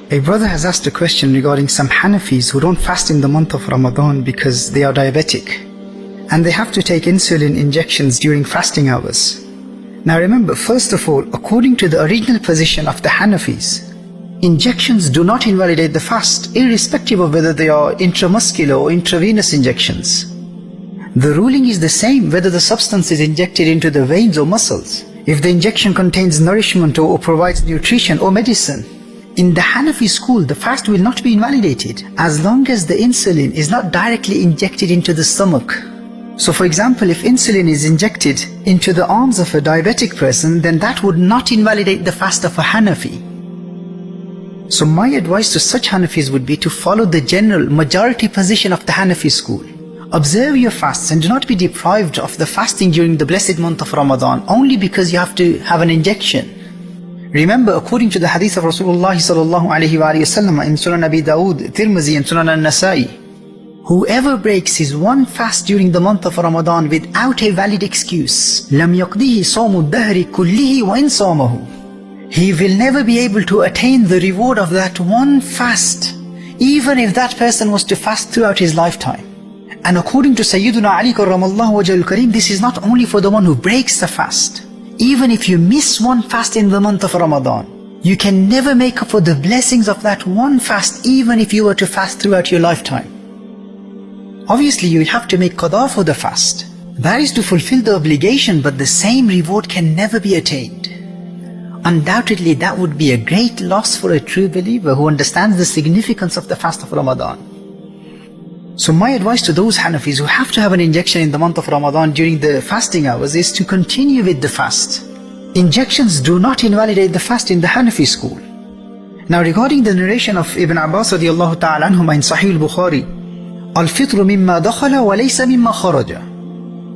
A brother has asked a question regarding some Hanafis who don't fast in the month of Ramadan because they are diabetic and they have to take insulin injections during fasting hours. Now remember, first of all, according to the original position of the Hanafis, injections do not invalidate the fast, irrespective of whether they are intramuscular or intravenous injections. The ruling is the same whether the substance is injected into the veins or muscles, if the injection contains nourishment or provides nutrition or medicine. In the Hanafi school, the fast will not be invalidated as long as the insulin is not directly injected into the stomach. So for example, if insulin is injected into the arms of a diabetic person, then that would not invalidate the fast of a Hanafi. So my advice to such Hanafis would be to follow the general majority position of the Hanafi school. Observe your fasts and do not be deprived of the fasting during the blessed month of Ramadan only because you have to have an injection. Remember, according to the hadith of Rasulullah sallallahu alaihi wasallam in Sunan Abi Dawood, Tirmizi and Sunan An-Nasa'i, whoever breaks his one fast during the month of Ramadan without a valid excuse, لم يقضيه صوم الدهر كله وإن صامه, he will never be able to attain the reward of that one fast, even if that person was to fast throughout his lifetime. And according to Sayyiduna Ali karramallahu wajhul kareem, this is not only for the one who breaks the fast. Even if you miss one fast in the month of Ramadan, you can never make up for the blessings of that one fast, even if you were to fast throughout your lifetime. Obviously, you will have to make qada for the fast. That is to fulfill the obligation, but the same reward can never be attained. Undoubtedly, that would be a great loss for a true believer who understands the significance of the fast of Ramadan. So my advice to those Hanafis who have to have an injection in the month of Ramadan during the fasting hours is to continue with the fast. Injections do not invalidate the fast in the Hanafi school. Now regarding the narration of Ibn Abbas radiallahu ta'ala anhuma in Sahih al-Bukhari, al-fitru mimma dakhala wa laysa mimma kharaja.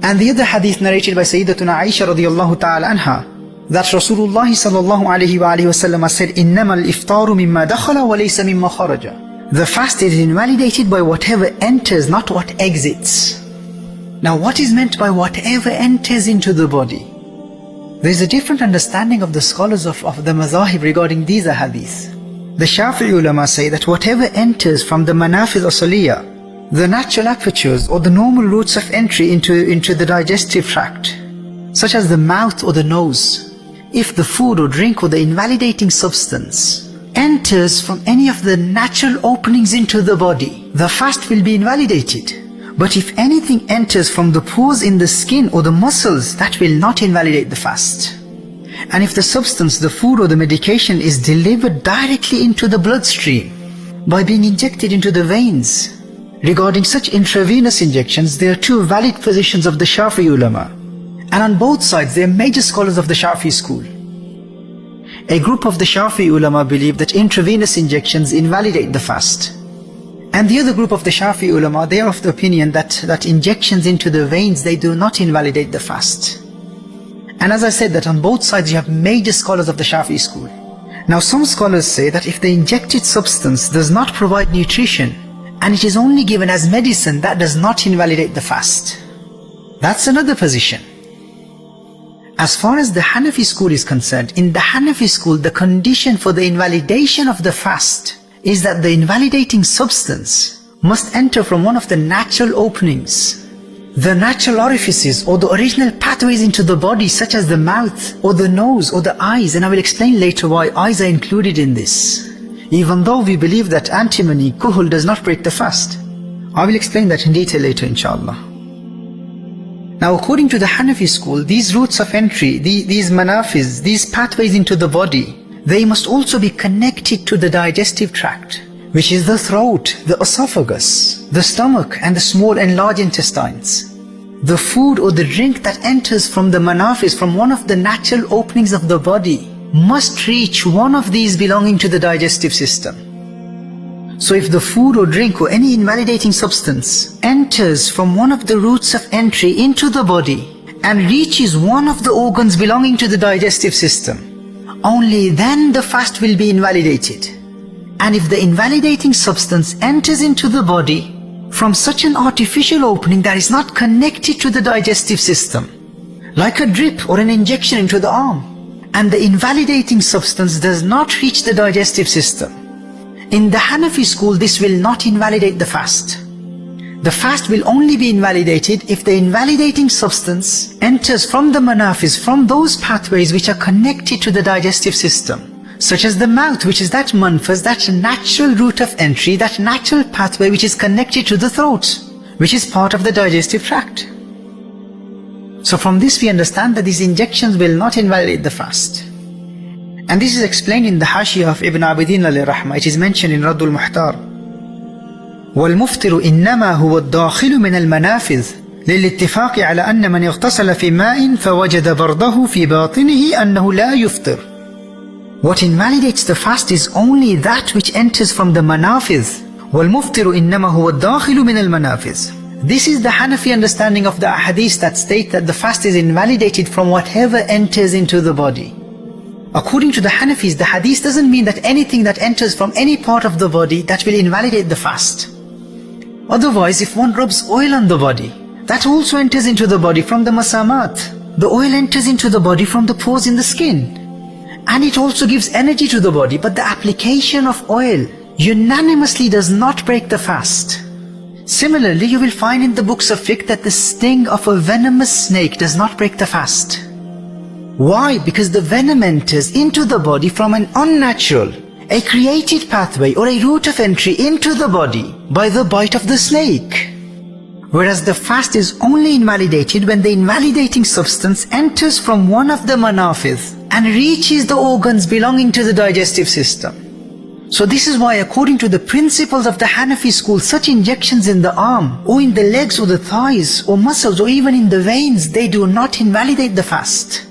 And the other hadith narrated by Sayyidatuna Aisha radiallahu ta'ala anha, that Rasulullah sallallahu alayhi wa alihi wa sallam said, innama al-iftaru mimma dakhala wa laysa mimma kharaja. The fast is invalidated by whatever enters, not what exits. Now what is meant by whatever enters into the body? There is a different understanding of the scholars of the mazahib regarding these ahadith. The Shafi'i ulama say that whatever enters from the manafiz asaliya, the natural apertures or the normal routes of entry into the digestive tract, such as the mouth or the nose, if the food or drink or the invalidating substance enters from any of the natural openings into the body, the fast will be invalidated. But if anything enters from the pores in the skin or the muscles, that will not invalidate the fast. And if the substance, the food or the medication is delivered directly into the bloodstream by being injected into the veins, regarding such intravenous injections, there are two valid positions of the Shafi'i ulama. And on both sides, they are major scholars of the Shafi'i school. A group of the Shafi'i ulama believe that intravenous injections invalidate the fast. And the other group of the Shafi'i ulama, they are of the opinion that injections into the veins, they do not invalidate the fast. And as I said, that on both sides you have major scholars of the Shafi'i school. Now some scholars say that if the injected substance does not provide nutrition, and it is only given as medicine, that does not invalidate the fast. That's another position. As far as the Hanafi school is concerned, in the Hanafi school, the condition for the invalidation of the fast is that the invalidating substance must enter from one of the natural openings, the natural orifices or the original pathways into the body, such as the mouth or the nose or the eyes. And I will explain later why eyes are included in this, even though we believe that antimony, kuhul, does not break the fast. I will explain that in detail later, inshallah. Now according to the Hanafi school, these routes of entry, these manafiz, these pathways into the body, they must also be connected to the digestive tract, which is the throat, the esophagus, the stomach and the small and large intestines. The food or the drink that enters from the manafiz, from one of the natural openings of the body, must reach one of these belonging to the digestive system. So if the food or drink or any invalidating substance enters from one of the routes of entry into the body and reaches one of the organs belonging to the digestive system, only then the fast will be invalidated. And if the invalidating substance enters into the body from such an artificial opening that is not connected to the digestive system, like a drip or an injection into the arm, and the invalidating substance does not reach the digestive system, In the Hanafi school, this will not invalidate the fast. The fast will only be invalidated if the invalidating substance enters from the manafiz, from those pathways which are connected to the digestive system, such as the mouth, which is that manfaz, that natural route of entry, that natural pathway which is connected to the throat, which is part of the digestive tract. So from this we understand that these injections will not invalidate the fast. And this is explained in the Hashiyah of Ibn Abidin alayhi rahmah. It is mentioned in Raddul Muhtar. وَالْمُفْطِرُ إِنَّمَا هُوَ الدَّاخِلُ مِنَ الْمَنَافِذِ لِلْاتِّفَاقِ عَلَى أَنَّ مَنْ اغْتَسَلَ فِي مَاءٍ فَوَجَدَ بَرْدَهُ فِي بَاطِنِهِ أَنَّهُ لَا يُفْطِرُ. What invalidates the fast is only that which enters from the manafiz. وَالْمُفْطِرُ إِنَّمَا هُوَ الدَّاخِلُ مِنَ الْمَنَافِذِ. This is the Hanafi understanding of the ahadith that state that the fast is invalidated from whatever enters into the body. According to the Hanafis, the hadith doesn't mean that anything that enters from any part of the body that will invalidate the fast. Otherwise, if one rubs oil on the body, that also enters into the body from the masamat. The oil enters into the body from the pores in the skin. And it also gives energy to the body, but the application of oil unanimously does not break the fast. Similarly, you will find in the books of fiqh that the sting of a venomous snake does not break the fast. Why? Because the venom enters into the body from an unnatural, a created pathway or a route of entry into the body by the bite of the snake. Whereas the fast is only invalidated when the invalidating substance enters from one of the manafiz and reaches the organs belonging to the digestive system. So this is why, according to the principles of the Hanafi school, such injections in the arm or in the legs or the thighs or muscles or even in the veins, they do not invalidate the fast.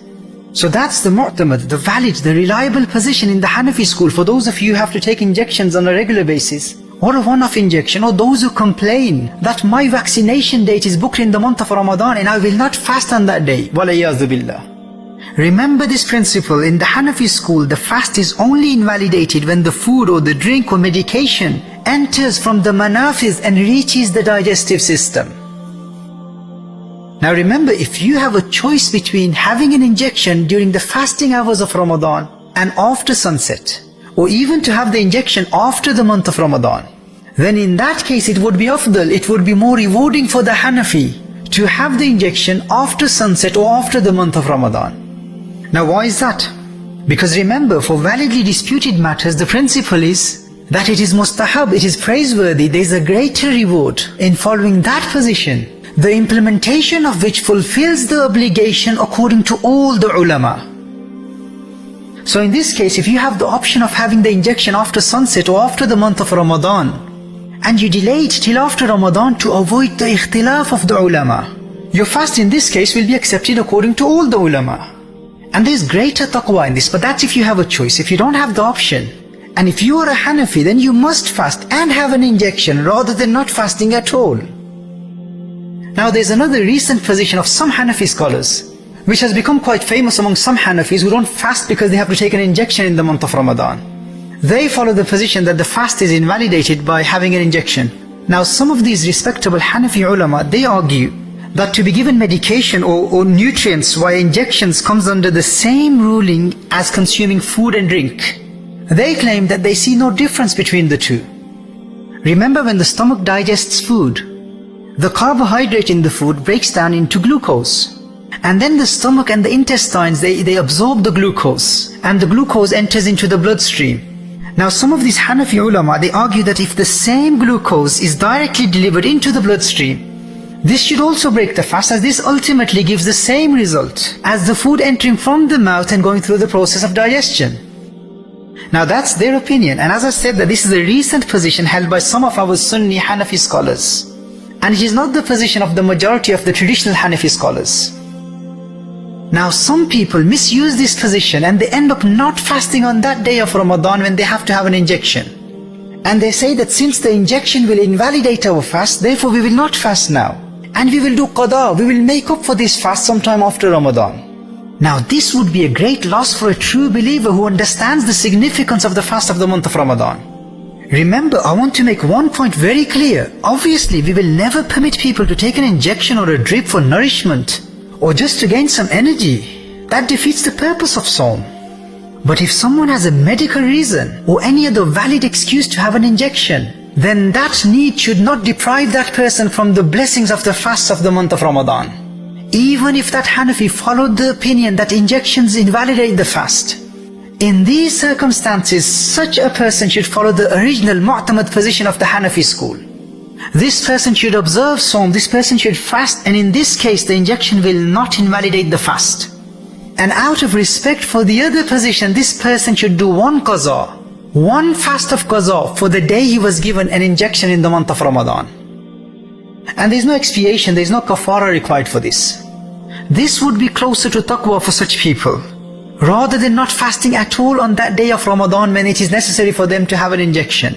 So that's the mu'tamad, the valid, the reliable position in the Hanafi school for those of you who have to take injections on a regular basis, or a one-off injection, or those who complain that my vaccination date is booked in the month of Ramadan and I will not fast on that day. Walayyazu billah. Remember this principle, in the Hanafi school, the fast is only invalidated when the food or the drink or medication enters from the manafiz and reaches the digestive system. Now remember, if you have a choice between having an injection during the fasting hours of Ramadan and after sunset, or even to have the injection after the month of Ramadan, then in that case it would be afdal, it would be more rewarding for the Hanafi to have the injection after sunset or after the month of Ramadan. Now why is that? Because remember, for validly disputed matters, the principle is that it is mustahab, it is praiseworthy, there is a greater reward in following that position, the implementation of which fulfills the obligation according to all the ulama. So in this case, if you have the option of having the injection after sunset or after the month of Ramadan, and you delay it till after Ramadan to avoid the ikhtilaf of the ulama, your fast in this case will be accepted according to all the ulama. And there is greater taqwa in this, but that's if you have a choice. If you don't have the option, and if you are a Hanafi, then you must fast and have an injection rather than not fasting at all. Now there's another recent position of some Hanafi scholars, which has become quite famous among some Hanafis who don't fast because they have to take an injection in the month of Ramadan. They follow the position that the fast is invalidated by having an injection. Now some of these respectable Hanafi ulama, they argue that to be given medication or nutrients via injections comes under the same ruling as consuming food and drink. They claim that they see no difference between the two. Remember, when the stomach digests food, the carbohydrate in the food breaks down into glucose. And then the stomach and the intestines, they absorb the glucose, and the glucose enters into the bloodstream. Now some of these Hanafi ulama, they argue that if the same glucose is directly delivered into the bloodstream, this should also break the fast, as this ultimately gives the same result as the food entering from the mouth and going through the process of digestion. Now that's their opinion, and as I said, that this is a recent position held by some of our Sunni Hanafi scholars. And it is not the position of the majority of the traditional Hanafi scholars. Now some people misuse this position and they end up not fasting on that day of Ramadan when they have to have an injection. And they say that since the injection will invalidate our fast, therefore we will not fast now. And we will do qada, we will make up for this fast sometime after Ramadan. Now this would be a great loss for a true believer who understands the significance of the fast of the month of Ramadan. Remember, I want to make one point very clear. Obviously, we will never permit people to take an injection or a drip for nourishment or just to gain some energy. That defeats the purpose of Sawm. But if someone has a medical reason or any other valid excuse to have an injection, then that need should not deprive that person from the blessings of the fasts of the month of Ramadan. Even if that Hanafi followed the opinion that injections invalidate the fast. In these circumstances, such a person should follow the original mu'tamad position of the Hanafi school. This person should observe Sawm, this person should fast, and in this case the injection will not invalidate the fast. And out of respect for the other position, this person should do one qaza, one fast of qaza for the day he was given an injection in the month of Ramadan. And there is no expiation, there is no kafara required for this. This would be closer to taqwa for such people, rather than not fasting at all on that day of Ramadan when it is necessary for them to have an injection.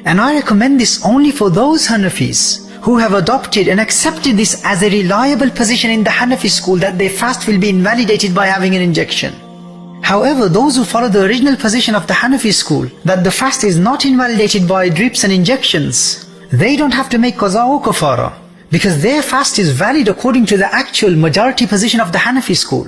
And I recommend this only for those Hanafis who have adopted and accepted this as a reliable position in the Hanafi school, that their fast will be invalidated by having an injection. However, those who follow the original position of the Hanafi school, that the fast is not invalidated by drips and injections, they don't have to make qaza or kafara, because their fast is valid according to the actual majority position of the Hanafi school.